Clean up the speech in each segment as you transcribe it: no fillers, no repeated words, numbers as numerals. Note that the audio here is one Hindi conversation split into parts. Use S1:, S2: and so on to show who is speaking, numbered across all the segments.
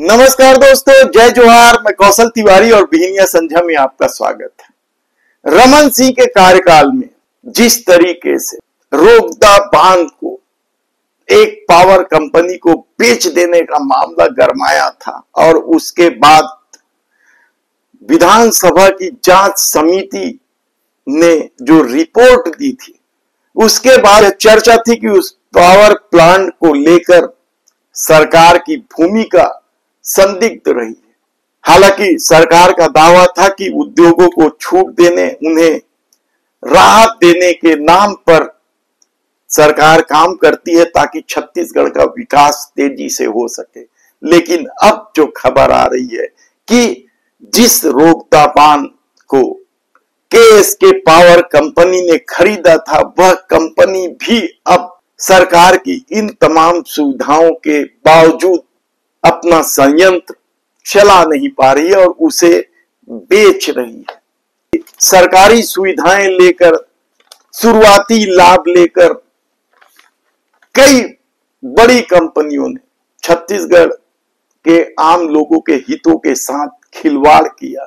S1: नमस्कार दोस्तों, जय जोहार। मैं कौशल तिवारी और बिहिनिया संध्या में आपका स्वागत है। रमन सिंह के कार्यकाल में जिस तरीके से रोहदा बांध को एक पावर कंपनी को बेच देने का मामला गरमाया था और उसके बाद विधानसभा की जांच समिति ने जो रिपोर्ट दी थी, उसके बाद चर्चा थी कि उस पावर प्लांट को लेकर सरकार की भूमिका संदिग्ध रही है। हालांकि सरकार का दावा था कि उद्योगों को छूट देने, उन्हें राहत देने के नाम पर सरकार काम करती है ताकि छत्तीसगढ़ का विकास तेजी से हो सके। लेकिन अब जो खबर आ रही है कि जिस रोहदा बांध को केएसके पावर कंपनी ने खरीदा था, वह कंपनी भी अब सरकार की इन तमाम सुविधाओं के बावजूद अपना संयंत्र चला नहीं पा रही है और उसे बेच रही है। सरकारी सुविधाएं लेकर, शुरुआती लाभ लेकर कई बड़ी कंपनियों ने छत्तीसगढ़ के आम लोगों के हितों के साथ खिलवाड़ किया।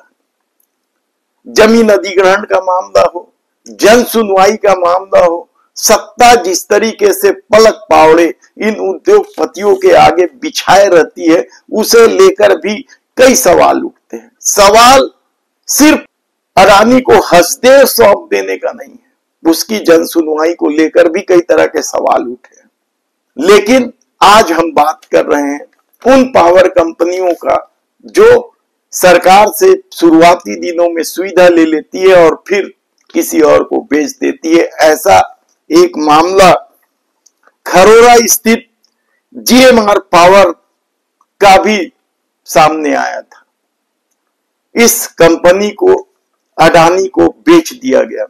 S1: जमीन अधिग्रहण का मामला हो, जन सुनवाई का मामला हो, सत्ता जिस तरीके से पलक पावड़े इन उद्योगपतियों के आगे बिछाए रहती है, उसे लेकर भी कई सवाल उठते हैं। सवाल सिर्फ अडानी को हसदेव सौंप देने का नहीं है, उसकी जन सुनवाई को लेकर भी कई तरह के सवाल उठे हैं। लेकिन आज हम बात कर रहे हैं उन पावर कंपनियों का जो सरकार से शुरुआती दिनों में सुविधा ले लेती है और फिर किसी और को बेच देती है। ऐसा एक मामला खरोरा स्थित जीएमआर पावर का भी सामने आया था। इस कंपनी को अडानी को बेच दिया गया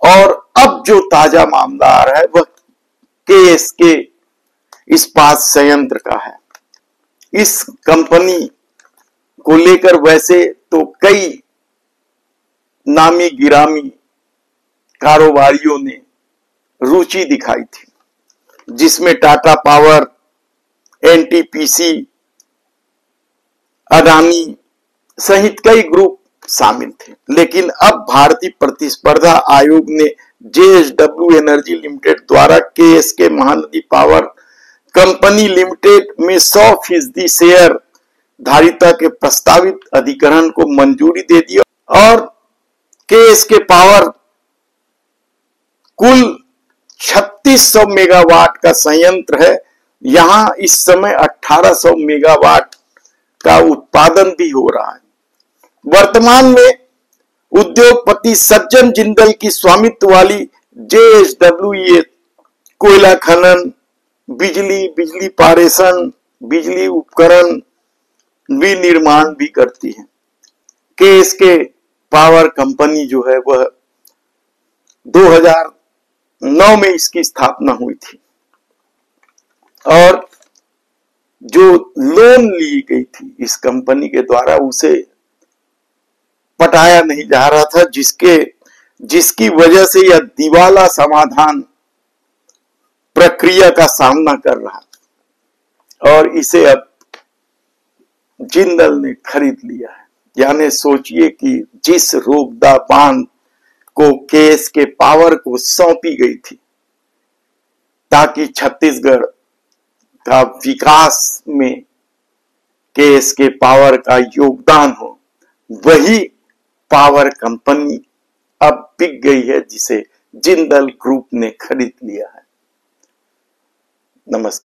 S1: और अब जो ताजा मामला आ रहा है वह केएसके इस्पात संयंत्र का है। इस कंपनी को लेकर वैसे तो कई नामी गिरामी कारोबारियों ने रुचि दिखाई थी, जिसमें टाटा पावर, एनटीपीसी, अडानी सहित कई ग्रुप शामिल थे। लेकिन अब भारतीय प्रतिस्पर्धा आयोग ने जेएसडब्ल्यू एनर्जी लिमिटेड द्वारा KSK Mahanadi power company limited में 100% शेयर धारिता के प्रस्तावित अधिग्रहण को मंजूरी दे दी और केएसके पावर कुल 3600 मेगावाट का संयंत्र है। यहां इस समय 1800 मेगावाट का उत्पादन भी हो रहा है। वर्तमान में उद्योगपति सज्जन जिंदल की स्वामित्व वाली जेएसडब्ल्यू कोयला खनन, बिजली पारेषण, बिजली उपकरण विनिर्माण भी करती है। केएसके पावर कंपनी जो है वह 2009 में इसकी स्थापना हुई थी और जो लोन ली गई थी इस कंपनी के द्वारा उसे पटाया नहीं जा रहा था, जिसकी वजह से यह दिवाला समाधान प्रक्रिया का सामना कर रहा था और इसे अब जिंदल ने खरीद लिया है। यानी सोचिए कि जिस रोहदा बांध को केएसके पावर को सौंपी गई थी ताकि छत्तीसगढ़ का विकास में केएसके पावर का योगदान हो, वही पावर कंपनी अब बिक गई है जिसे जिंदल ग्रुप ने खरीद लिया है। नमस्कार।